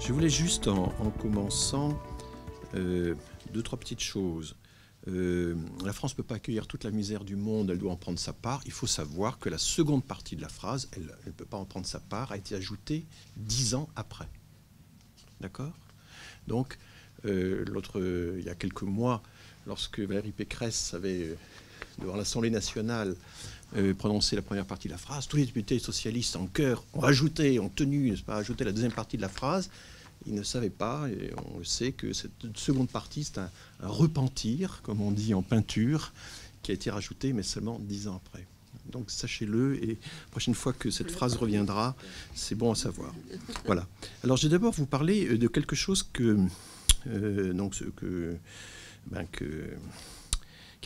Je voulais juste, en commençant, deux, trois petites choses. La France ne peut pas accueillir toute la misère du monde, elle doit en prendre sa part. Il faut savoir que la seconde partie de la phrase, elle ne peut pas en prendre sa part, a été ajoutée 10 ans après. D'accord ? Donc, il y a quelques mois, lorsque Valérie Pécresse avait, devant l'Assemblée nationale, prononcé la première partie de la phrase, tous les députés socialistes en chœur ont ajouté, ont tenu, n'est-ce pas, ajouté la deuxième partie de la phrase. Ils ne savaient pas, et on le sait, que cette seconde partie, c'est un repentir, comme on dit en peinture, qui a été rajouté, mais seulement 10 ans après. Donc sachez-le, et la prochaine fois que cette phrase reviendra, c'est bon à savoir. Voilà. Alors je vais d'abord vous parler de quelque chose qui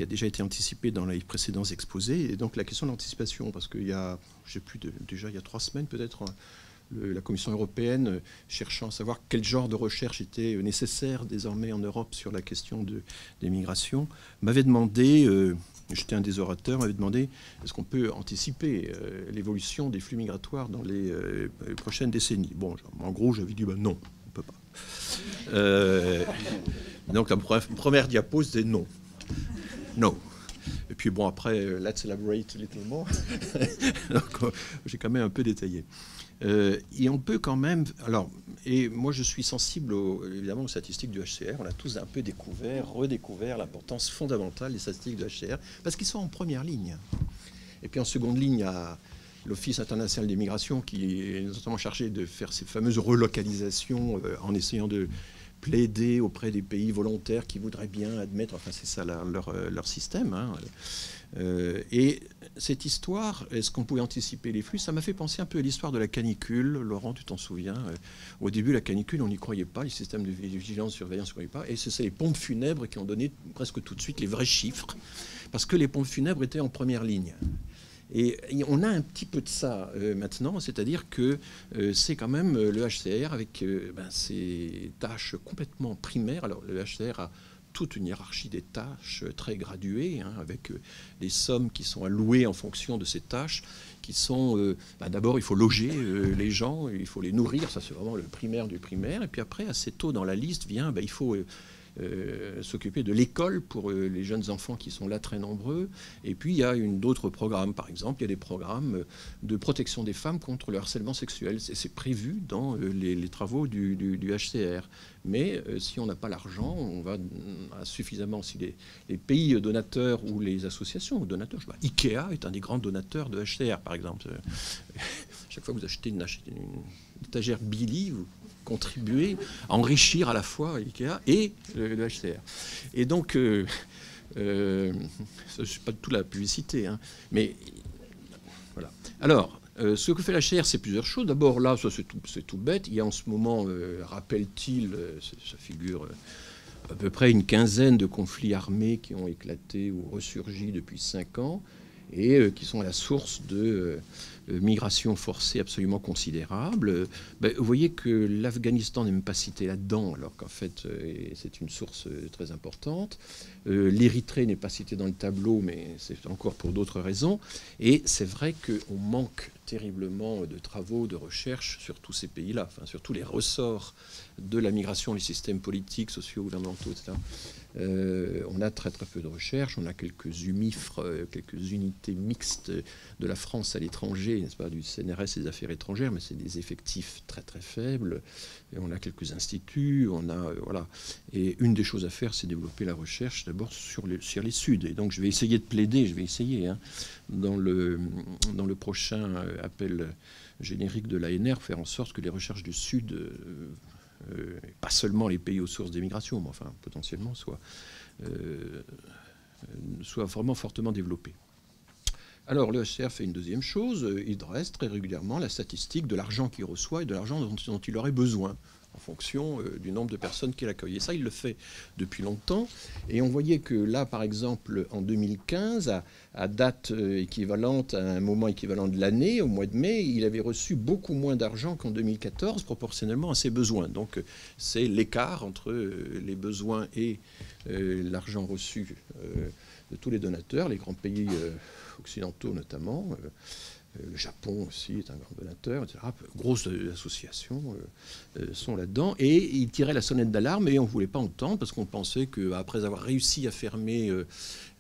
a déjà été anticipé dans les précédents exposés, et donc la question de l'anticipation, parce qu'il y a, je sais plus, déjà il y a 3 semaines peut-être, la Commission européenne, cherchant à savoir quel genre de recherche était nécessaire désormais en Europe sur la question des migrations, m'avait demandé, j'étais un des orateurs, m'avait demandé est-ce qu'on peut anticiper l'évolution des flux migratoires dans les prochaines décennies. Bon, en gros, j'avais dit non, on ne peut pas. Donc la première diapo, c'était non. Non. Et puis bon, après, let's elaborate a little more. Donc, j'ai quand même un peu détaillé. Et on peut quand même... Alors, et moi, je suis sensible, évidemment, aux statistiques du HCR. On a tous un peu redécouvert l'importance fondamentale des statistiques du HCR, parce qu'ils sont en première ligne. Et puis en seconde ligne, il y a l'Office international des migrations, qui est notamment chargé de faire ces fameuses relocalisations en essayant de plaider auprès des pays volontaires qui voudraient bien admettre, enfin c'est ça leur système. Hein. Et cette histoire, est-ce qu'on pouvait anticiper les flux? Ça m'a fait penser un peu à l'histoire de la canicule. Laurent, tu t'en souviens? Au début, la canicule, on n'y croyait pas, les systèmes de vigilance, de surveillance, on n'y croyait pas. Et c'est les pompes funèbres qui ont donné presque tout de suite les vrais chiffres, parce que les pompes funèbres étaient en première ligne. Et on a un petit peu de ça maintenant, c'est-à-dire que c'est quand même le HCR avec ses tâches complètement primaires. Alors le HCR a toute une hiérarchie des tâches très graduées, hein, avec des sommes qui sont allouées en fonction de ces tâches, qui sont... d'abord, il faut loger les gens, il faut les nourrir, ça c'est vraiment le primaire du primaire. Et puis après, assez tôt dans la liste vient, il faut... s'occuper de l'école pour les jeunes enfants qui sont là très nombreux. Et puis il y a d'autres programmes, par exemple, il y a des programmes de protection des femmes contre le harcèlement sexuel. C'est prévu dans les travaux du HCR. Mais si on n'a pas l'argent, on va suffisamment, si les pays donateurs ou les associations donateurs, Ikea est un des grands donateurs de HCR, par exemple. Chaque fois que vous achetez une étagère Billy, vous contribuer à enrichir à la fois Ikea et le HCR. Et donc, ça ne suis pas du tout la publicité, hein, mais voilà. Alors, ce que fait la HCR, c'est plusieurs choses. D'abord, là, ça c'est tout bête. Il y a en ce moment, rappelle-t-il, ça figure à peu près une quinzaine de conflits armés qui ont éclaté ou ressurgi depuis 5 ans et qui sont à la source de migration forcée absolument considérable. Vous voyez que l'Afghanistan n'est même pas cité là-dedans, alors qu'en fait, c'est une source très importante. L'Érythrée n'est pas citée dans le tableau, mais c'est encore pour d'autres raisons. Et c'est vrai qu'on manque terriblement de travaux, de recherche sur tous ces pays-là, enfin, sur tous les ressorts de la migration, les systèmes politiques, sociaux, gouvernementaux, etc. On a très très peu de recherche, on a quelques UMIFRE, quelques unités mixtes de la France à l'étranger, n'est-ce pas, du CNRS et des affaires étrangères, mais c'est des effectifs très très faibles. Et on a quelques instituts, on a voilà. Et une des choses à faire, c'est développer la recherche d'abord sur les Suds. Et donc je vais essayer de plaider, dans le prochain appel générique de l'ANR, faire en sorte que les recherches du Sud pas seulement les pays aux sources des migrations, mais enfin potentiellement soit vraiment fortement développé. Alors le HCR fait une deuxième chose, il dresse très régulièrement la statistique de l'argent qu'il reçoit et de l'argent dont il aurait besoin en fonction du nombre de personnes qu'il accueille. Et ça, il le fait depuis longtemps. Et on voyait que là, par exemple, en 2015, à date équivalente, à un moment équivalent de l'année, au mois de mai, il avait reçu beaucoup moins d'argent qu'en 2014, proportionnellement à ses besoins. Donc c'est l'écart entre les besoins et l'argent reçu de tous les donateurs, les grands pays occidentaux notamment, Le Japon aussi est un grand donateur, etc. Grosses associations sont là-dedans. Et ils tiraient la sonnette d'alarme et on ne voulait pas entendre parce qu'on pensait qu'après avoir réussi à fermer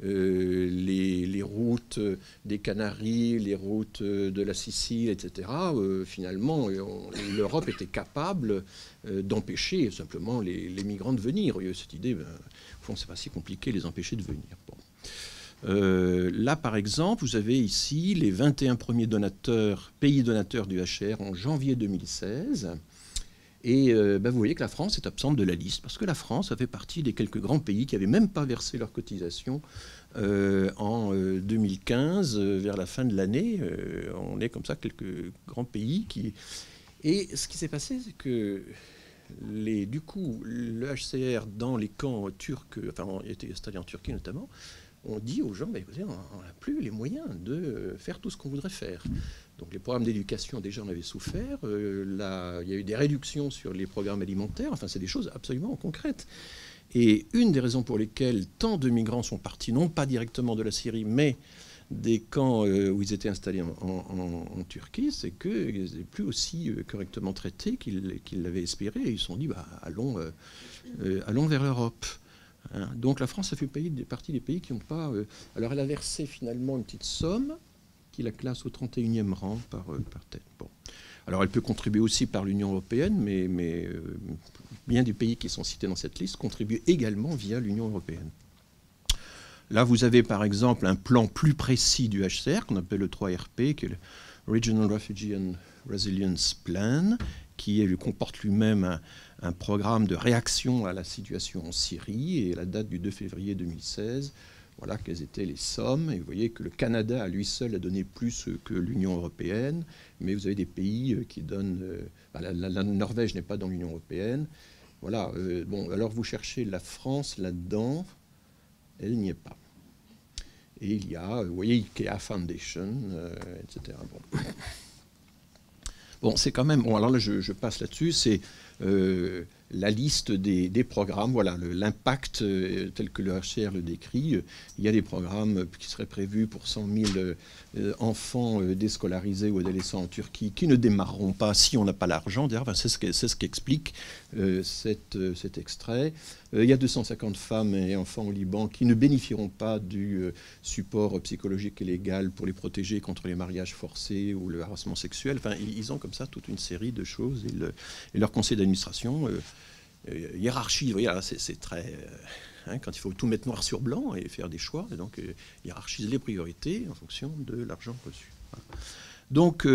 les routes des Canaries, les routes de la Sicile, etc., finalement, l'Europe était capable d'empêcher simplement les migrants de venir. Il y a cette idée, au fond, c'est pas si compliqué les empêcher de venir. Bon. Là, par exemple, vous avez ici les 21 premiers pays donateurs du HR en janvier 2016. Et vous voyez que la France est absente de la liste, parce que la France a fait partie des quelques grands pays qui n'avaient même pas versé leurs cotisations en 2015, vers la fin de l'année. On est comme ça quelques grands pays qui... Et ce qui s'est passé, c'est que du coup, le HCR dans les camps turcs, enfin, on était installé en Turquie notamment, on dit aux gens, écoutez, on n'a plus les moyens de faire tout ce qu'on voudrait faire. Donc les programmes d'éducation, déjà, on avait souffert. Là, il y a eu des réductions sur les programmes alimentaires. Enfin, c'est des choses absolument concrètes. Et une des raisons pour lesquelles tant de migrants sont partis, non pas directement de la Syrie, mais des camps où ils étaient installés en Turquie, c'est qu'ils n'étaient plus aussi correctement traités qu'ils l'avaient espéré. Et ils se sont dit, allons vers l'Europe. Donc la France a fait partie des pays qui n'ont pas... alors elle a versé finalement une petite somme qui la classe au 31e rang par tête. Bon. Alors elle peut contribuer aussi par l'Union européenne, mais bien des pays qui sont cités dans cette liste contribuent également via l'Union européenne. Là, vous avez par exemple un plan plus précis du HCR qu'on appelle le 3RP, qui est le Regional Refugee and Resilience Plan, qui comporte lui-même un programme de réaction à la situation en Syrie, et la date du 2 février 2016, voilà quelles étaient les sommes. Et vous voyez que le Canada, à lui seul, a donné plus que l'Union européenne, mais vous avez des pays qui donnent... la Norvège n'est pas dans l'Union européenne. Voilà. Bon, alors vous cherchez la France là-dedans, elle n'y est pas. Et il y a, vous voyez, IKEA Foundation, etc. Bon. Bon, c'est quand même... Bon, alors là, je passe là-dessus. C'est la liste des programmes. Voilà, l'impact tel que le HCR le décrit. Il y a des programmes qui seraient prévus pour 100 000 enfants déscolarisés ou adolescents en Turquie qui ne démarreront pas si on n'a pas l'argent. D'ailleurs, c'est ce qu'explique cet extrait. Il y a 250 femmes et enfants au Liban qui ne bénéficieront pas du support psychologique et légal pour les protéger contre les mariages forcés ou le harcèlement sexuel. Enfin, ils ont comme ça toute une série de choses. Et leur conseil d'administration, hiérarchie, vous voyez, c'est très... quand il faut tout mettre noir sur blanc et faire des choix, et donc hiérarchise les priorités en fonction de l'argent reçu. Voilà. Donc,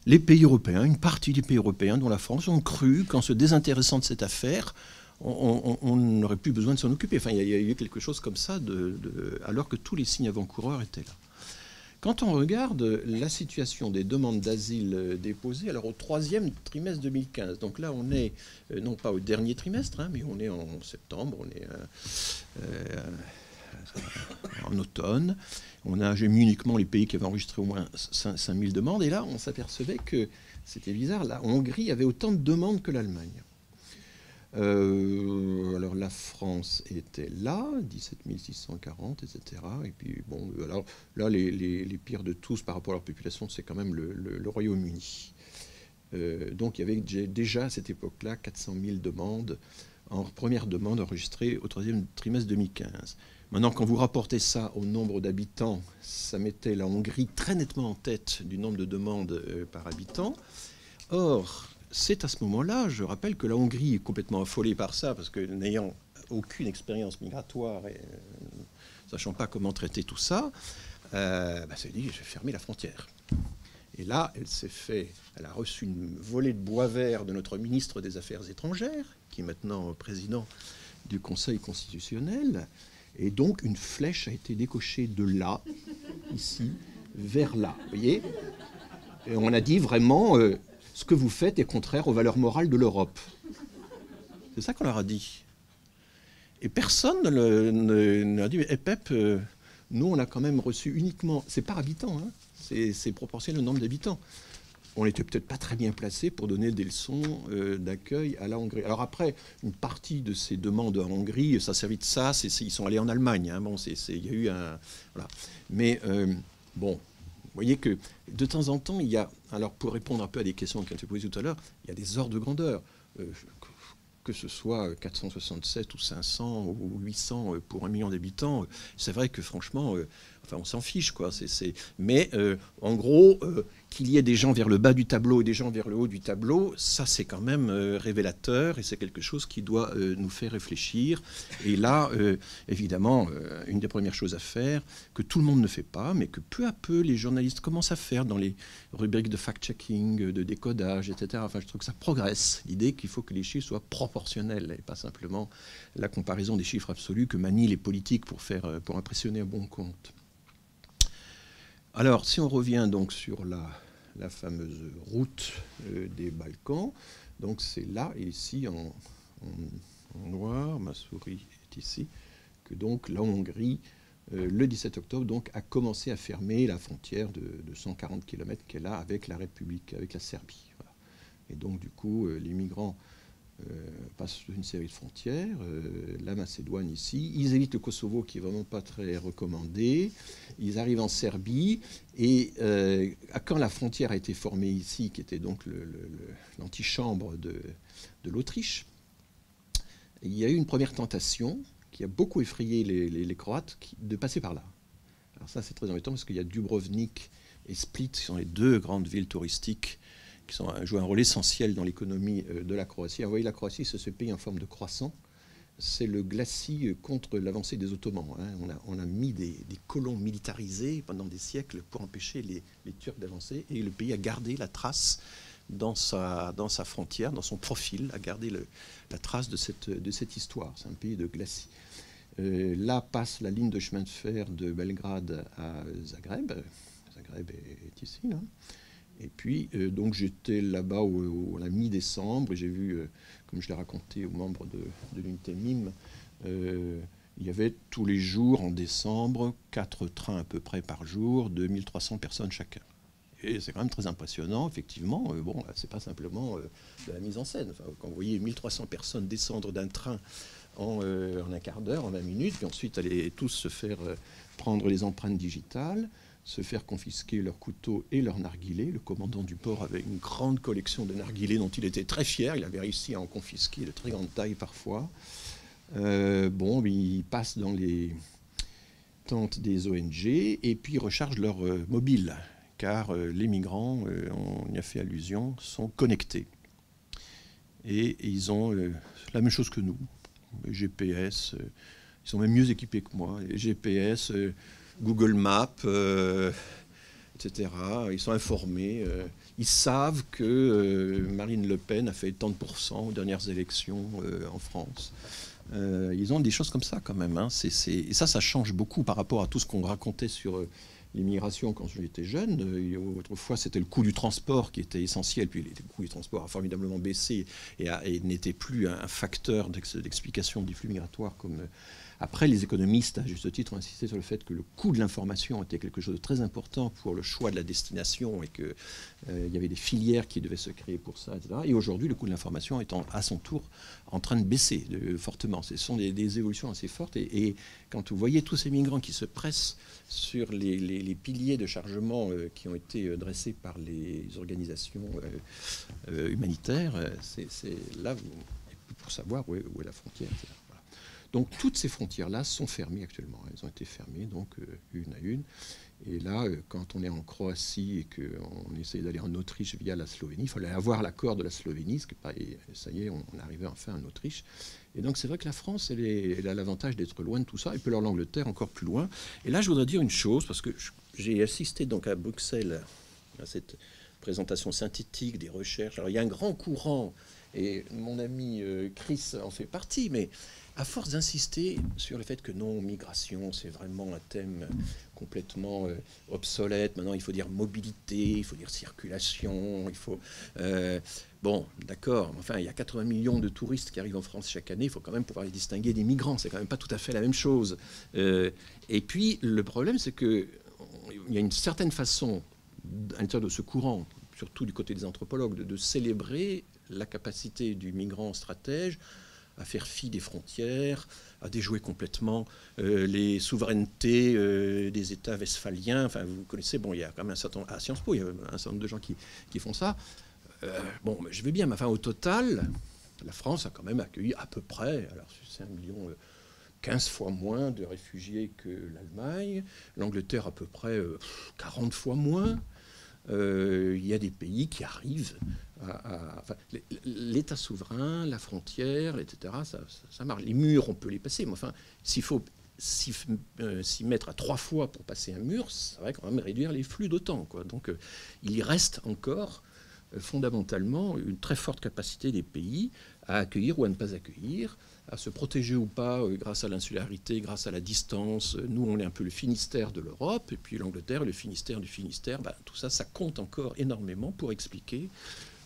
les pays européens, une partie des pays européens, dont la France, ont cru qu'en se désintéressant de cette affaire, on n'aurait plus besoin de s'en occuper. Enfin, il y a eu quelque chose comme ça, alors que tous les signes avant-coureurs étaient là. Quand on regarde la situation des demandes d'asile déposées, alors au 3e trimestre 2015, donc là on est non pas au dernier trimestre, mais on est en septembre, on est en automne, j'ai mis uniquement les pays qui avaient enregistré au moins 5000 demandes, et là on s'apercevait que, c'était bizarre, la Hongrie avait autant de demandes que l'Allemagne. Alors la France était là, 17 640, etc. Et puis bon, alors là les pires de tous par rapport à leur population, c'est quand même le Royaume-Uni. Donc il y avait déjà à cette époque-là 400 000 demandes, première demande enregistrée au 3e trimestre 2015. Maintenant, quand vous rapportez ça au nombre d'habitants, ça mettait la Hongrie très nettement en tête du nombre de demandes par habitant. Or, c'est à ce moment-là, je rappelle que la Hongrie est complètement affolée par ça, parce que n'ayant aucune expérience migratoire et sachant pas comment traiter tout ça, s'est dit, je vais fermer la frontière. Et là, elle a reçu une volée de bois vert de notre ministre des Affaires étrangères, qui est maintenant président du Conseil constitutionnel, et donc une flèche a été décochée de là, ici, vers là. Vous voyez ? Et on a dit vraiment... ce que vous faites est contraire aux valeurs morales de l'Europe. C'est ça qu'on leur a dit. Et personne ne leur a dit, mais PEP, nous, on a quand même reçu uniquement... C'est par habitant, hein, c'est proportionnel au nombre d'habitants. On n'était peut-être pas très bien placés pour donner des leçons d'accueil à la Hongrie. Alors après, une partie de ces demandes en Hongrie, ça a servi de ça, ils sont allés en Allemagne. Hein, bon, il y a eu un... Voilà. Mais, bon... voyez que de temps en temps, il y a, alors pour répondre un peu à des questions qui ont été posées tout à l'heure, il y a des ordres de grandeur. Que ce soit 467 ou 500 ou 800 pour 1 million d'habitants, c'est vrai que franchement, enfin, on s'en fiche, quoi. Mais en gros, qu'il y ait des gens vers le bas du tableau et des gens vers le haut du tableau, ça c'est quand même révélateur et c'est quelque chose qui doit nous faire réfléchir. Et là, évidemment, une des premières choses à faire, que tout le monde ne fait pas, mais que peu à peu les journalistes commencent à faire dans les rubriques de fact-checking, de décodage, etc. Enfin, je trouve que ça progresse. L'idée qu'il faut que les chiffres soient proportionnels et pas simplement la comparaison des chiffres absolus que manient les politiques pour impressionner un bon compte. Alors, si on revient donc sur la fameuse route des Balkans, donc c'est là, et ici en noir, ma souris est ici, que donc la Hongrie, le 17 octobre, donc, a commencé à fermer la frontière de 140 km qu'elle a avec la République, avec la Serbie. Voilà. Et donc, du coup, les migrants passent une série de frontières, la Macédoine ici, ils évitent le Kosovo qui est vraiment pas très recommandé, ils arrivent en Serbie et quand la frontière a été formée ici, qui était donc l'antichambre de l'Autriche, il y a eu une première tentation qui a beaucoup effrayé les Croates de passer par là. Alors ça c'est très embêtant parce qu'il y a Dubrovnik et Split qui sont les deux grandes villes touristiques qui jouent un rôle essentiel dans l'économie de la Croatie. Vous voyez, la Croatie, c'est ce pays en forme de croissant. C'est le glacis contre l'avancée des Ottomans. Hein. On a mis des colons militarisés pendant des siècles pour empêcher les Turcs d'avancer. Et le pays a gardé la trace dans sa frontière, dans son profil, a gardé la trace de cette histoire. C'est un pays de glacis. Là passe la ligne de chemin de fer de Belgrade à Zagreb. Zagreb est ici, là. Et puis, donc j'étais là-bas à la mi-décembre et j'ai vu, comme je l'ai raconté aux membres de l'unité MIME, il y avait tous les jours en décembre 4 trains à peu près par jour, de 1300 personnes chacun. Et c'est quand même très impressionnant, effectivement. Bon, c'est pas simplement de la mise en scène. Enfin, quand vous voyez 1300 personnes descendre d'un train en un quart d'heure, en 20 minutes, puis ensuite aller tous se faire prendre les empreintes digitales, se faire confisquer leurs couteaux et leurs narguilés. Le commandant du port avait une grande collection de narguilés dont il était très fier. Il avait réussi à en confisquer de très grande taille parfois. Bon, ils passent dans les tentes des ONG et puis ils rechargent leur mobile, car les migrants, on y a fait allusion, sont connectés. Et ils ont la même chose que nous, GPS, ils sont même mieux équipés que moi, GPS, Google Maps, etc. Ils sont informés. Ils savent que Marine Le Pen a fait tant de pourcents aux dernières élections en France. Ils ont des choses comme ça quand même. Hein. Et ça change beaucoup par rapport à tout ce qu'on racontait sur l'immigration quand j'étais jeune. Autrefois, c'était le coût du transport qui était essentiel. Puis le coût du transport a formidablement baissé et n'était plus un facteur d'explication du flux migratoire comme... Après, les économistes, à juste titre, ont insisté sur le fait que le coût de l'information était quelque chose de très important pour le choix de la destination et qu'il y avait des filières qui devaient se créer pour ça, etc. Et aujourd'hui, le coût de l'information est à son tour en train de baisser fortement. Ce sont des évolutions assez fortes. Et quand vous voyez tous ces migrants qui se pressent sur les piliers de chargement qui ont été dressés par les organisations humanitaires, c'est là pour savoir où est la frontière, etc. Donc toutes ces frontières-là sont fermées actuellement. Elles ont été fermées, donc une à une. Et là, quand on est en Croatie et qu'on essaie d'aller en Autriche via la Slovénie, il fallait avoir l'accord de la Slovénie, et ça y est, on arrivait enfin en Autriche. Et donc c'est vrai que la France, elle a l'avantage d'être loin de tout ça, et puis alors l'Angleterre encore plus loin. Et là, je voudrais dire une chose, parce que j'ai assisté donc à Bruxelles à cette présentation synthétique des recherches. Alors il y a un grand courant, et mon ami Chris en fait partie, mais à force d'insister sur le fait que non, migration, c'est vraiment un thème complètement obsolète. Maintenant, il faut dire mobilité, il faut dire circulation, il faut... bon, d'accord, enfin, il y a 80 millions de touristes qui arrivent en France chaque année, il faut quand même pouvoir les distinguer des migrants, c'est quand même pas tout à fait la même chose. Et puis, le problème, c'est qu'il y a une certaine façon, à l'intérieur de ce courant, surtout du côté des anthropologues, de célébrer la capacité du migrant stratège à faire fi des frontières, à déjouer complètement les souverainetés des États westphaliens. Enfin, vous connaissez, bon, il y a quand même un certain nombre, à Sciences Po, il y a un certain nombre de gens qui font ça. Bon, je vais bien, mais enfin, au total, la France a quand même accueilli à peu près, alors c'est 1 million, 15 fois moins de réfugiés que l'Allemagne, l'Angleterre à peu près 40 fois moins. Il y a des pays qui arrivent enfin, l'État souverain, la frontière, etc., ça marche. Les murs, on peut les passer, mais enfin, s'il faut s'y mettre à 3 fois pour passer un mur, ça va quand même réduire les flux d'autant, quoi. Donc, il y reste encore fondamentalement une très forte capacité des pays à accueillir ou à ne pas accueillir, à se protéger ou pas grâce à l'insularité, grâce à la distance. Nous, on est un peu le Finistère de l'Europe, et puis l'Angleterre, le Finistère du Finistère. Ben, tout ça, ça compte encore énormément pour expliquer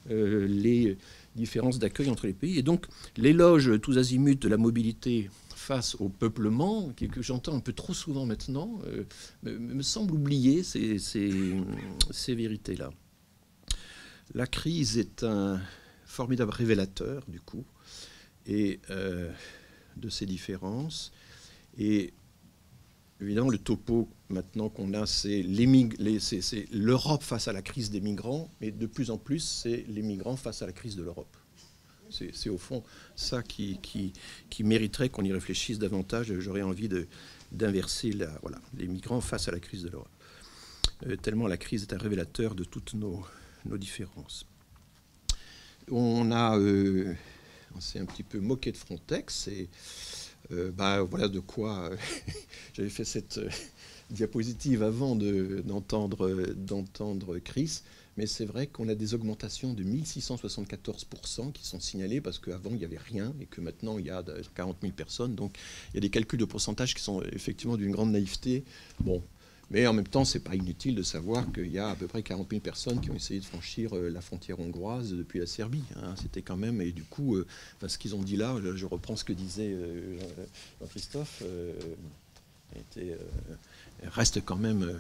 les différences d'accueil entre les pays. Et donc, l'éloge tous azimuts de la mobilité face au peuplement, que j'entends un peu trop souvent maintenant, me semble oublier ces vérités-là. La crise est un formidable révélateur, du coup, et de ces différences. Et évidemment, le topo maintenant qu'on a, c'est l'Europe face à la crise des migrants, mais de plus en plus, c'est les migrants face à la crise de l'Europe. C'est au fond ça qui mériterait qu'on y réfléchisse davantage. J'aurais envie d'inverser les migrants face à la crise de l'Europe. Tellement la crise est un révélateur de toutes nos différences. On s'est un petit peu moqué de Frontex et voilà de quoi j'avais fait cette diapositive avant d'entendre Chris, mais c'est vrai qu'on a des augmentations de 1674% qui sont signalées parce qu'avant il n'y avait rien et que maintenant il y a 40 000 personnes, donc il y a des calculs de pourcentage qui sont effectivement d'une grande naïveté. Bon. Mais en même temps, ce n'est pas inutile de savoir qu'il y a à peu près 40 000 personnes qui ont essayé de franchir la frontière hongroise depuis la Serbie. Hein. C'était quand même... Et du coup, ce qu'ils ont dit là, je reprends ce que disait Jean-Christophe, reste quand même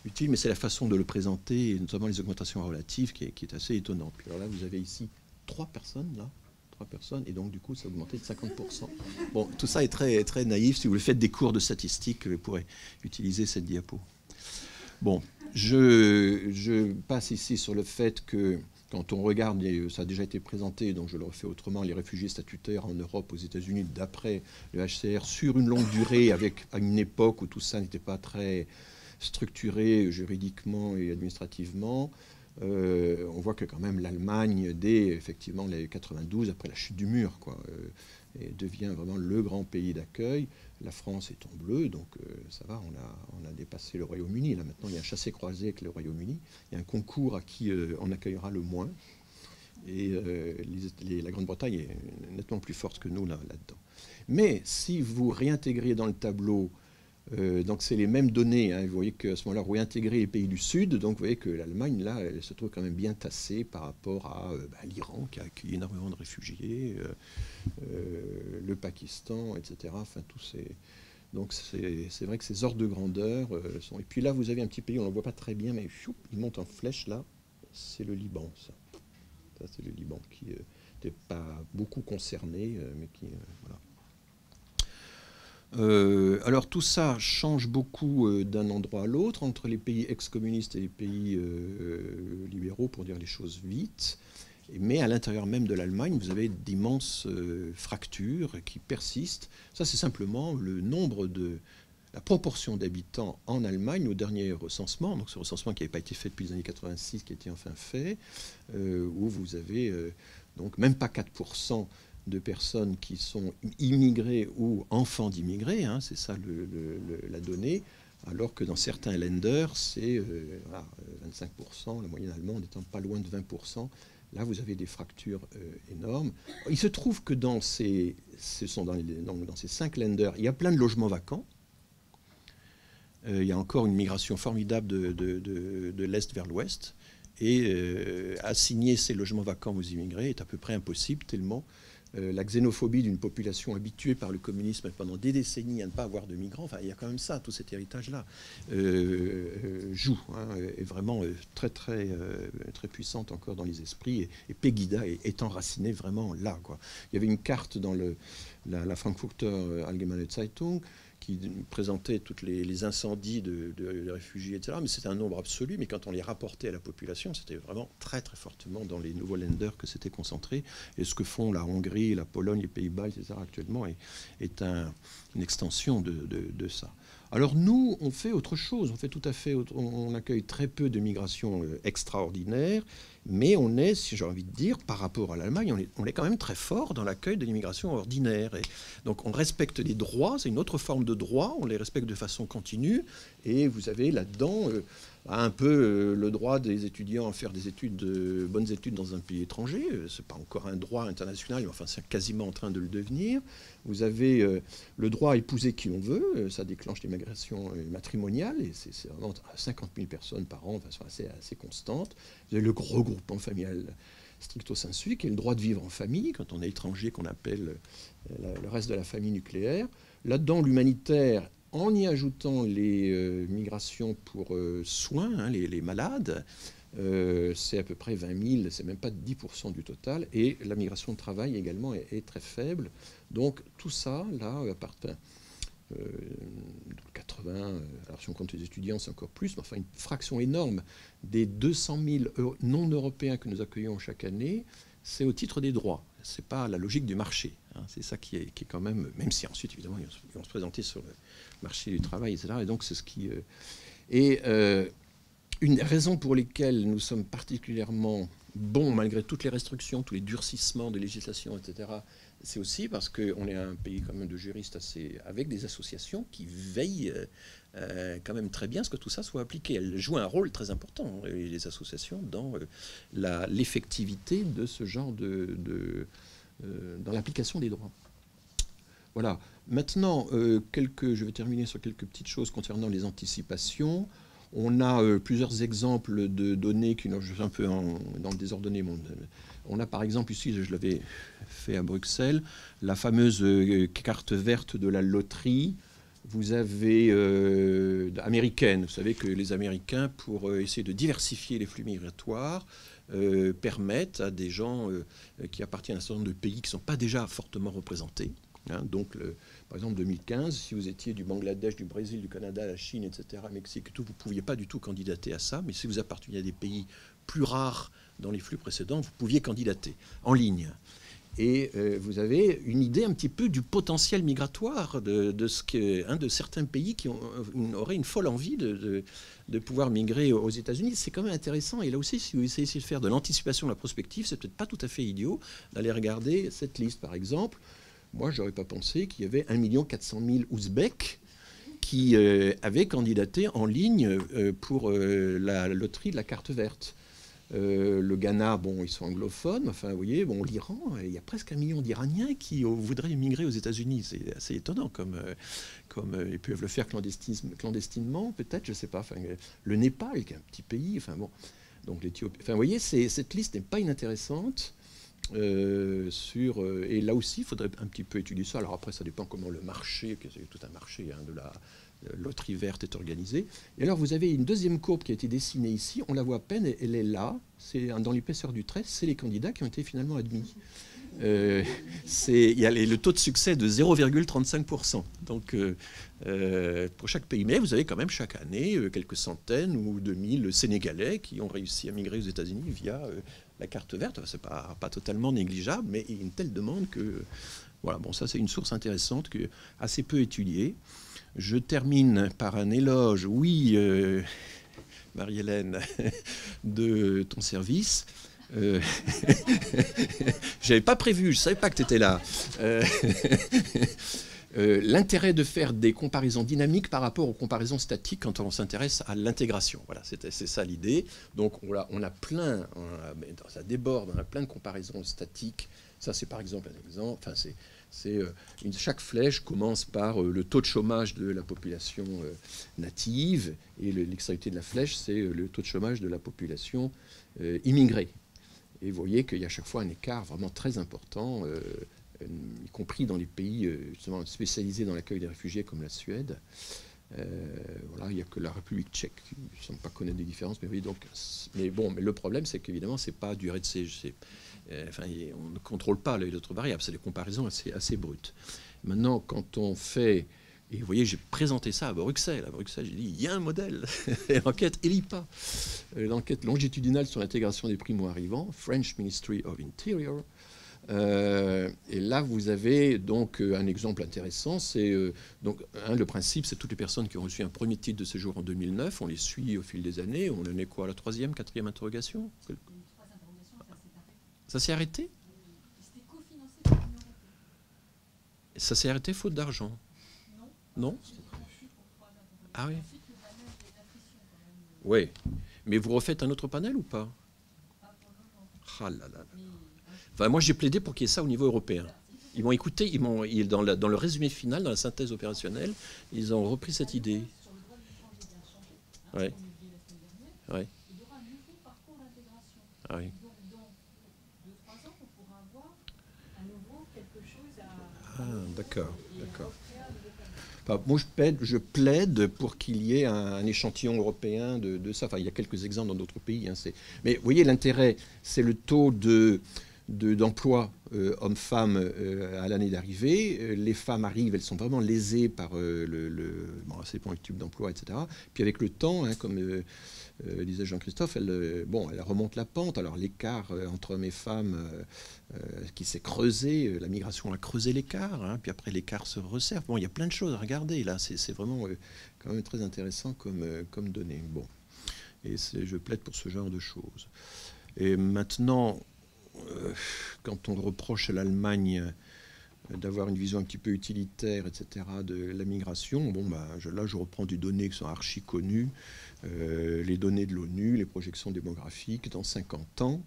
utile, mais c'est la façon de le présenter, et notamment les augmentations relatives, qui est assez étonnante. Puis alors là, vous avez ici 3 personnes, là. 3 personnes, et donc du coup, ça a augmenté de 50%. Bon, tout ça est très, très naïf. Si vous faites des cours de statistiques, vous pourrez utiliser cette diapo. Bon, je passe ici sur le fait que quand on regarde, ça a déjà été présenté, donc je le refais autrement, les réfugiés statutaires en Europe, aux États-Unis, d'après le HCR, sur une longue durée, à une époque où tout ça n'était pas très structuré juridiquement et administrativement, on voit que quand même l'Allemagne, dès effectivement les 92, après la chute du mur, quoi, devient vraiment le grand pays d'accueil. La France est en bleu, donc ça va, on a dépassé le Royaume-Uni. Là maintenant, il y a un chassé-croisé avec le Royaume-Uni. Il y a un concours à qui on accueillera le moins. Et la Grande-Bretagne est nettement plus forte que nous là-dedans. Mais si vous réintégrez dans le tableau, donc c'est les mêmes données, hein, vous voyez qu'à ce moment-là, vous réintégrez les pays du Sud, donc vous voyez que l'Allemagne, là, elle se trouve quand même bien tassée par rapport à l'Iran, qui a accueilli énormément de réfugiés, le Pakistan, etc. Enfin, donc c'est vrai que ces ordres de grandeur sont... Et puis là, vous avez un petit pays, on ne le voit pas très bien, mais il monte en flèche, là, c'est le Liban, ça. Ça, c'est le Liban, qui n'était pas beaucoup concerné, mais qui... voilà. Alors tout ça change beaucoup d'un endroit à l'autre, entre les pays ex-communistes et les pays libéraux, pour dire les choses vite. Mais à l'intérieur même de l'Allemagne, vous avez d'immenses fractures qui persistent. Ça, c'est simplement le nombre la proportion d'habitants en Allemagne au dernier recensement, donc ce recensement qui n'avait pas été fait depuis les années 86, qui a été enfin fait, où vous avez donc même pas 4% de personnes qui sont immigrées ou enfants d'immigrés, hein, c'est ça la donnée, alors que dans certains lenders, c'est 25%, la moyenne allemande étant pas loin de 20%. Là, vous avez des fractures énormes. Il se trouve que dans ces 5 lenders, il y a plein de logements vacants. Il y a encore une migration formidable de l'Est vers l'Ouest. Et assigner ces logements vacants aux immigrés est à peu près impossible, tellement la xénophobie d'une population habituée par le communisme pendant des décennies à ne pas avoir de migrants. Enfin, il y a quand même ça, tout cet héritage-là joue, hein, est vraiment très, très, très puissante encore dans les esprits. Et Pegida est enracinée vraiment là, quoi. Il y avait une carte dans la Frankfurter Allgemeine Zeitung qui présentait tous les incendies de réfugiés, etc. Mais c'était un nombre absolu, mais quand on les rapportait à la population, c'était vraiment très très fortement dans les nouveaux Länder que c'était concentré. Et ce que font la Hongrie, la Pologne, les Pays-Bas, etc. actuellement est une extension de ça. Alors nous, on fait autre chose, on fait tout à fait, on accueille très peu de migrations extraordinaires, mais on est, si j'ai envie de dire, par rapport à l'Allemagne, on est quand même très fort dans l'accueil de l'immigration ordinaire. Et donc on respecte les droits, c'est une autre forme de droit, on les respecte de façon continue, et vous avez là-dedans un peu le droit des étudiants à faire des études, bonnes études dans un pays étranger. C'est pas encore un droit international, mais enfin c'est quasiment en train de le devenir. Vous avez le droit à épouser qui on veut, ça déclenche l'immigration matrimoniale, et c'est vraiment 50 000 personnes par an, de façon assez constante. Vous avez le regroupement familial stricto sensu, qui est le droit de vivre en famille, quand on est étranger, qu'on appelle le reste de la famille nucléaire. Là-dedans, l'humanitaire, en y ajoutant les migrations pour soins, hein, les malades, c'est à peu près 20 000, c'est même pas 10% du total, et la migration de travail également est très faible. Donc tout ça, là, à part 80, alors si on compte les étudiants, c'est encore plus, mais enfin une fraction énorme des 200 000 non-européens que nous accueillons chaque année, c'est au titre des droits. C'est pas la logique du marché. Hein. C'est ça qui est quand même, même si ensuite, évidemment, ils vont se présenter sur le marché du travail, etc. Et donc, c'est ce qui... une raison pour lesquelles nous sommes particulièrement bons, malgré toutes les restrictions, tous les durcissements de législation, etc., c'est aussi parce qu'on est un pays quand même de juristes avec des associations qui veillent quand même très bien à ce que tout ça soit appliqué. Elles jouent un rôle très important, les associations, dans l'effectivité de ce genre dans l'application des droits. Voilà. Maintenant, je vais terminer sur quelques petites choses concernant les anticipations. On a plusieurs exemples de données qui sont un peu dans le désordonné. On a par exemple ici, je l'avais fait à Bruxelles, la fameuse carte verte de la loterie. Vous avez américaine. Vous savez que les Américains, pour essayer de diversifier les flux migratoires, permettent à des gens qui appartiennent à un certain nombre de pays qui ne sont pas déjà fortement représentés. Hein, donc, par exemple, 2015, si vous étiez du Bangladesh, du Brésil, du Canada, la Chine, etc., Mexique, tout, vous ne pouviez pas du tout candidater à ça. Mais si vous apparteniez à des pays plus rares dans les flux précédents, vous pouviez candidater en ligne. Et vous avez une idée un petit peu du potentiel migratoire de certains pays qui auraient une folle envie de pouvoir migrer aux États-Unis. C'est quand même intéressant. Et là aussi, si vous essayez de faire de l'anticipation, de la prospective, c'est peut-être pas tout à fait idiot d'aller regarder cette liste, par exemple. Moi, je n'aurais pas pensé qu'il y avait 1 400 000 Ouzbeks qui avaient candidaté en ligne pour la loterie de la carte verte. Le Ghana, bon, ils sont anglophones. Enfin, vous voyez, bon, l'Iran, il y a presque 1 million d'Iraniens qui voudraient immigrer aux États-Unis. C'est assez étonnant, comme ils peuvent le faire clandestinement, peut-être, je ne sais pas. Enfin, le Népal, qui est un petit pays. Enfin, bon, donc l'Éthiopie. Enfin, vous voyez, cette liste n'est pas inintéressante. Et là aussi, il faudrait un petit peu étudier ça. Alors après, ça dépend comment le marché, c'est tout un marché hein, de la loterie verte est organisé. Et alors, vous avez une deuxième courbe qui a été dessinée ici. On la voit à peine, elle est là. C'est dans l'épaisseur du trait. C'est les candidats qui ont été finalement admis. Il y a le taux de succès de 0,35%. Donc, pour chaque pays. Mais vous avez quand même chaque année quelques centaines ou 2000 Sénégalais qui ont réussi à migrer aux États-Unis via la carte verte. C'est pas totalement négligeable, mais il y a une telle demande que... Voilà, bon, ça c'est une source intéressante, assez peu étudiée. Je termine par un éloge, oui, Marie-Hélène, de ton service. J'avais pas prévu, je savais pas que tu étais là. L'intérêt de faire des comparaisons dynamiques par rapport aux comparaisons statiques quand on s'intéresse à l'intégration. Voilà, c'est ça l'idée. Donc on a plein, ça déborde, on a plein de comparaisons statiques. Ça c'est par exemple un exemple. Enfin, chaque flèche commence par le taux de chômage de la population native et l'extrémité de la flèche, c'est le taux de chômage de la population immigrée. Et vous voyez qu'il y a à chaque fois un écart vraiment très important y compris dans les pays justement spécialisés dans l'accueil des réfugiés comme la Suède. Voilà, il n'y a que la République tchèque qui ne semble pas connaître des différences. Mais, oui, donc, mais le problème, c'est qu'évidemment, ce n'est pas durée de séjour. Enfin, on ne contrôle pas les autres variables. C'est des comparaisons assez brutes. Maintenant, quand on fait... Et vous voyez, j'ai présenté ça à Bruxelles. À Bruxelles, j'ai dit, il y a un modèle. L'enquête ELIPA, l'enquête longitudinale sur l'intégration des primo-arrivants, French Ministry of Interior. Et là, vous avez donc un exemple intéressant. C'est donc le principe, c'est toutes les personnes qui ont reçu un premier titre de séjour en 2009. On les suit au fil des années. On en est quoi, à la 3e, 4e interrogation? Ça s'est arrêté? Ça s'est arrêté faute d'argent? Non? Ah oui. Oui. Mais vous refaites un autre panel ou pas? Ah là là. Enfin, moi, j'ai plaidé pour qu'il y ait ça au niveau européen. Ils m'ont écouté, dans le résumé final, dans la synthèse opérationnelle, ils ont repris cette idée. Oui. Oui. Ah oui. Ah, d'accord, d'accord. Enfin, moi, je plaide pour qu'il y ait un échantillon européen de ça. Enfin, il y a quelques exemples dans d'autres pays. Hein, mais vous voyez, l'intérêt, c'est le taux d'emploi hommes-femmes à l'année d'arrivée. Les femmes arrivent, elles sont vraiment lésées par ces points tubes d'emploi, etc. Puis avec le temps, hein, comme disait Jean-Christophe, elle remonte la pente. Alors l'écart entre hommes et femmes qui s'est creusé, la migration a creusé l'écart, hein, puis après l'écart se resserre. Bon, il y a plein de choses à regarder là. C'est vraiment quand même très intéressant comme données. Bon, et je plaide pour ce genre de choses. Et maintenant, quand on reproche à l'Allemagne d'avoir une vision un petit peu utilitaire, etc., de la migration, bon, là, je reprends des données qui sont archi connues, les données de l'ONU, les projections démographiques. Dans 50 ans,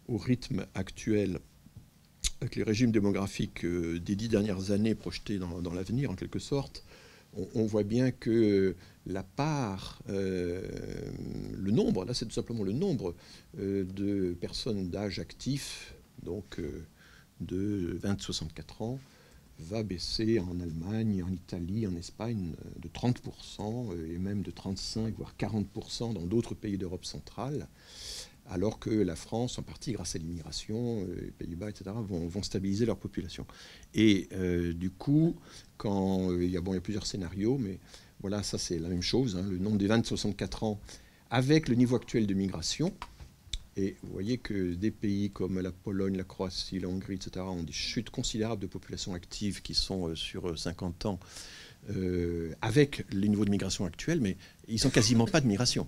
au rythme actuel, avec les régimes démographiques des 10 dernières années projetés dans l'avenir, en quelque sorte, on voit bien que la part, le nombre, là c'est tout simplement le nombre de personnes d'âge actif, donc de 20-64 ans, va baisser en Allemagne, en Italie, en Espagne de 30% et même de 35 voire 40% dans d'autres pays d'Europe centrale, alors que la France, en partie grâce à l'immigration, les Pays-Bas, etc., vont stabiliser leur population. Et du coup, quand il y a plusieurs scénarios, mais voilà, ça c'est la même chose, hein, le nombre des 20-64 ans avec le niveau actuel de migration. Et vous voyez que des pays comme la Pologne, la Croatie, la Hongrie, etc., ont des chutes considérables de population active qui sont sur 50 ans avec les niveaux de migration actuels, mais ils ne sont quasiment pas de migration.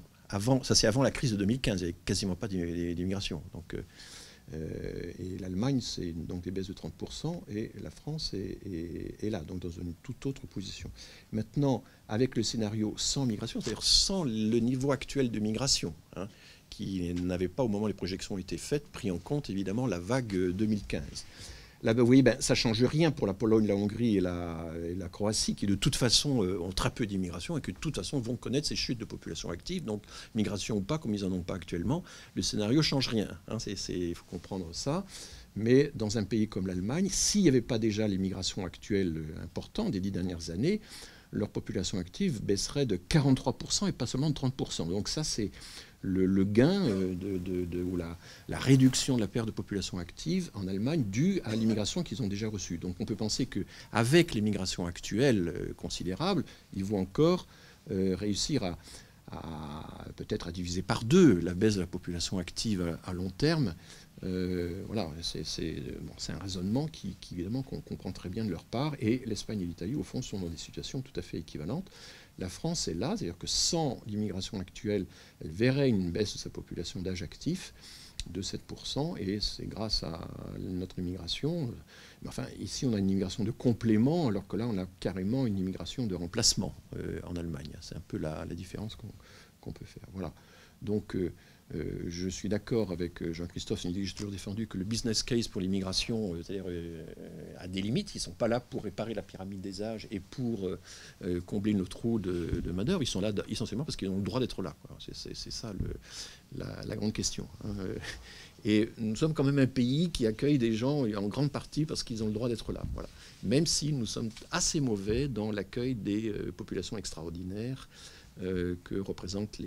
Ça c'est avant la crise de 2015, il n'y avait quasiment pas d'immigration. Donc, et l'Allemagne, c'est donc des baisses de 30%, et la France est là, donc dans une toute autre position. Maintenant, avec le scénario sans migration, c'est-à-dire sans le niveau actuel de migration, hein, qui n'avait pas, au moment où les projections ont été faites, pris en compte évidemment la vague 2015. Là, vous voyez, ça ne change rien pour la Pologne, la Hongrie et la Croatie, qui de toute façon ont très peu d'immigration et qui de toute façon vont connaître ces chutes de population active. Donc, migration ou pas, comme ils n'en ont pas actuellement, le scénario ne change rien. Hein, il faut comprendre ça. Mais dans un pays comme l'Allemagne, s'il n'y avait pas déjà l'immigration actuelle importante des 10 dernières années, leur population active baisserait de 43% et pas seulement de 30%. Donc ça, c'est le gain ou la réduction de la perte de population active en Allemagne due à l'immigration qu'ils ont déjà reçue. Donc on peut penser qu'avec l'immigration actuelle considérable, ils vont encore réussir peut-être à diviser par 2 la baisse de la population active à long terme. Voilà, c'est un raisonnement qui évidemment qu'on comprend très bien de leur part, et l'Espagne et l'Italie au fond sont dans des situations tout à fait équivalentes. La France est là, c'est-à-dire que sans l'immigration actuelle, elle verrait une baisse de sa population d'âge actif de 7%, et c'est grâce à notre immigration. Mais enfin, ici on a une immigration de complément, alors que là on a carrément une immigration de remplacement en Allemagne. C'est un peu la différence qu'on peut faire. Voilà. Donc je suis d'accord avec Jean-Christophe, j'ai toujours défendu que le business case pour l'immigration a des limites. Ils ne sont pas là pour réparer la pyramide des âges et pour combler nos trous de main-d'œuvre. Ils sont là essentiellement parce qu'ils ont le droit d'être là. C'est ça la grande question. Hein. Et nous sommes quand même un pays qui accueille des gens en grande partie parce qu'ils ont le droit d'être là. Voilà. Même si nous sommes assez mauvais dans l'accueil des populations extraordinaires que représentent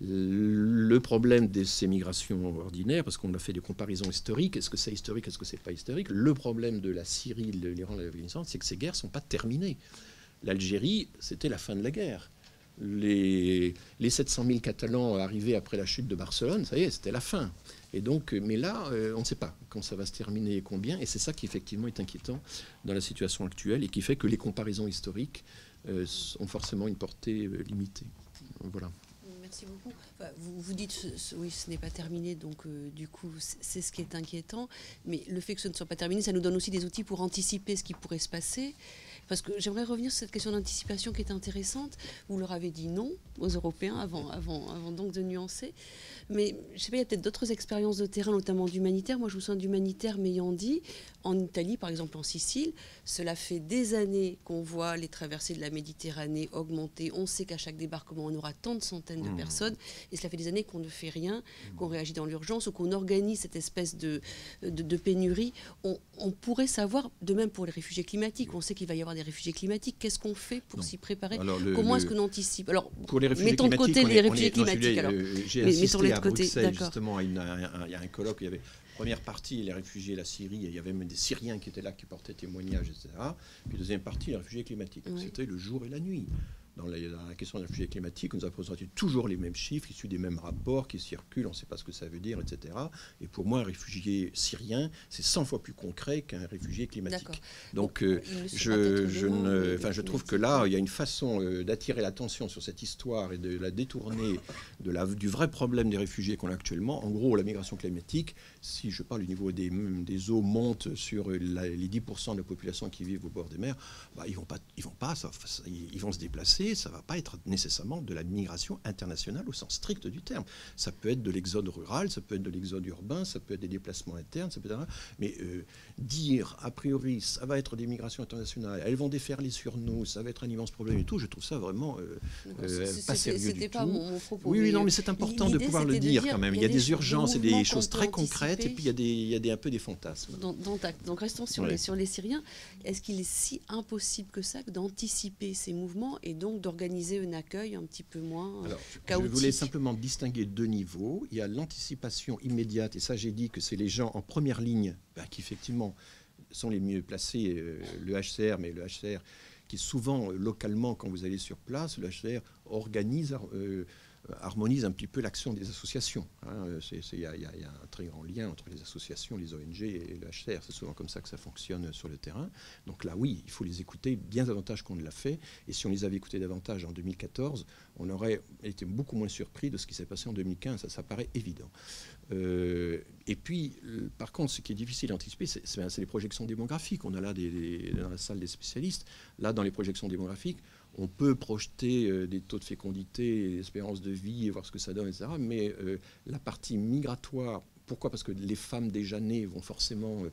le problème de ces migrations ordinaires, parce qu'on a fait des comparaisons historiques, est-ce que c'est historique, est-ce que c'est pas historique? Le problème de la Syrie, de l'Iran, de l'Afghanistan, c'est que ces guerres ne sont pas terminées. L'Algérie, c'était la fin de la guerre. Les 700 000 Catalans arrivés après la chute de Barcelone, ça y est, c'était la fin. Et donc, mais là, on ne sait pas quand ça va se terminer et combien, et c'est ça qui effectivement est inquiétant dans la situation actuelle et qui fait que les comparaisons historiques ont forcément une portée limitée. Voilà. Merci beaucoup. Enfin, vous dites, oui, ce n'est pas terminé, donc du coup, c'est ce qui est inquiétant. Mais le fait que ce ne soit pas terminé, ça nous donne aussi des outils pour anticiper ce qui pourrait se passer. Parce que j'aimerais revenir sur cette question d'anticipation qui est intéressante. Vous leur avez dit non aux Européens avant donc de nuancer. Mais je ne sais pas, il y a peut-être d'autres expériences de terrain, notamment d'humanitaire. Moi, je me souviens d'humanitaire m'ayant dit, en Italie, par exemple en Sicile, cela fait des années qu'on voit les traversées de la Méditerranée augmenter. On sait qu'à chaque débarquement, on aura tant de centaines de personnes. Et cela fait des années qu'on ne fait rien, qu'on réagit dans l'urgence ou qu'on organise cette espèce de pénurie. On pourrait savoir, de même pour les réfugiés climatiques, on sait qu'il va y avoir des réfugiés climatiques. Qu'est-ce qu'on fait pour s'y préparer? Comment est-ce qu'on anticipe? Alors, pour les réfugiés mettons de côté les réfugiés climatiques. J'ai assisté à Bruxelles, justement, il y a un colloque, il y avait première partie, les réfugiés, la Syrie, il y avait même des Syriens qui étaient là, qui portaient témoignage, etc. Puis deuxième partie, les réfugiés climatiques. Oui. C'était le jour et la nuit. Dans la question des réfugiés climatiques, on nous a présenté toujours les mêmes chiffres, issus des mêmes rapports qui circulent, on ne sait pas ce que ça veut dire, etc. Et pour moi, un réfugié syrien, c'est 100 fois plus concret qu'un réfugié climatique. Donc, je trouve que là, il y a une façon d'attirer l'attention sur cette histoire et de la détourner du vrai problème des réfugiés qu'on a actuellement. En gros, la migration climatique, si je parle du niveau des eaux monte sur les 10% de la population qui vivent au bord des mers, bah, ils vont se déplacer. Ça ne va pas être nécessairement de la migration internationale au sens strict du terme. Ça peut être de l'exode rural, ça peut être de l'exode urbain, ça peut être des déplacements internes, ça peut être... Mais dire, a priori, ça va être des migrations internationales, elles vont déferler sur nous, ça va être un immense problème et tout, je trouve ça vraiment pas sérieux du tout. Mon propos. Oui, non, mais c'est important de pouvoir le dire quand même. Il y a des urgences et des choses très concrètes, et puis il y a un peu des fantasmes. Donc restons sur les Syriens. Est-ce qu'il est si impossible que ça d'anticiper ces mouvements et donc d'organiser un accueil un petit peu moins chaotique? Je voulais simplement distinguer deux niveaux. Il y a l'anticipation immédiate, et ça j'ai dit que c'est les gens en première ligne qui effectivement sont les mieux placés, le HCR, mais le HCR qui souvent, localement, quand vous allez sur place, le HCR organise, harmonise un petit peu l'action des associations. Il y a un très grand lien entre les associations, les ONG et le HCR. C'est souvent comme ça que ça fonctionne sur le terrain. Donc là, oui, il faut les écouter bien davantage qu'on ne l'a fait. Et si on les avait écoutés davantage en 2014, on aurait été beaucoup moins surpris de ce qui s'est passé en 2015. Ça paraît évident. Et puis, par contre, ce qui est difficile à anticiper, c'est les projections démographiques. On a là dans la salle des spécialistes. Là, dans les projections démographiques, on peut projeter des taux de fécondité, d'espérance de vie et voir ce que ça donne, etc. Mais la partie migratoire, pourquoi? Parce que les femmes déjà nées vont forcément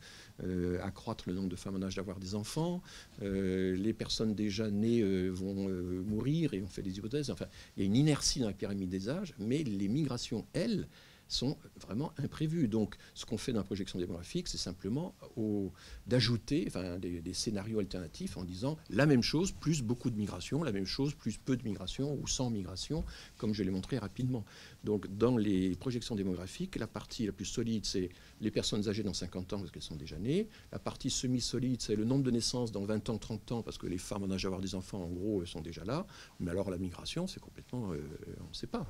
accroître le nombre de femmes en âge d'avoir des enfants. Les personnes déjà nées vont mourir et on fait des hypothèses. Enfin, il y a une inertie dans la pyramide des âges, mais les migrations, elles, sont vraiment imprévues. Donc, ce qu'on fait dans la projection démographique, c'est simplement d'ajouter des scénarios alternatifs en disant la même chose, plus beaucoup de migration, la même chose, plus peu de migration ou sans migration, comme je l'ai montré rapidement. Donc, dans les projections démographiques, la partie la plus solide, c'est les personnes âgées dans 50 ans parce qu'elles sont déjà nées. La partie semi-solide, c'est le nombre de naissances dans 20 ans, 30 ans, parce que les femmes en âge d'avoir des enfants, en gros, sont déjà là. Mais alors, la migration, c'est complètement... on ne sait pas.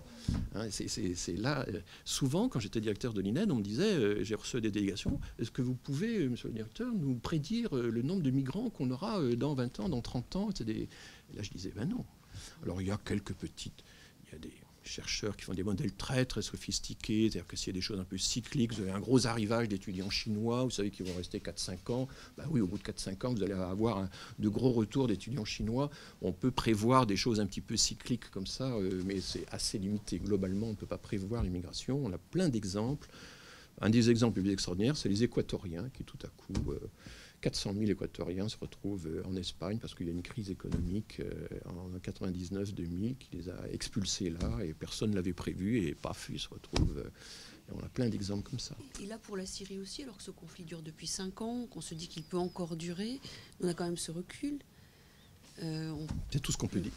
Hein, c'est là... souvent, quand j'étais directeur de l'INED, on me disait, j'ai reçu des délégations, est-ce que vous pouvez, monsieur le directeur, nous prédire le nombre de migrants qu'on aura dans 20 ans, dans 30 ans? Et là, je disais, ben non. Alors, il y a quelques petites... Il y a des chercheurs qui font des modèles très très sophistiqués, c'est-à-dire que s'il y a des choses un peu cycliques, vous avez un gros arrivage d'étudiants chinois, vous savez qu'ils vont rester 4-5 ans, ben oui, au bout de 4-5 ans, vous allez avoir de gros retours d'étudiants chinois. On peut prévoir des choses un petit peu cycliques comme ça, mais c'est assez limité. Globalement, on ne peut pas prévoir l'immigration. On a plein d'exemples. Un des exemples les plus extraordinaires, c'est les Équatoriens qui, tout à coup... 400 000 Équatoriens se retrouvent en Espagne parce qu'il y a une crise économique en 99-2000 qui les a expulsés là et personne ne l'avait prévu et paf, ils se retrouvent Et on a plein d'exemples comme ça. Et là, pour la Syrie aussi, alors que ce conflit dure depuis 5 ans, qu'on se dit qu'il peut encore durer, on a quand même ce recul. C'est tout ce qu'on peut dire.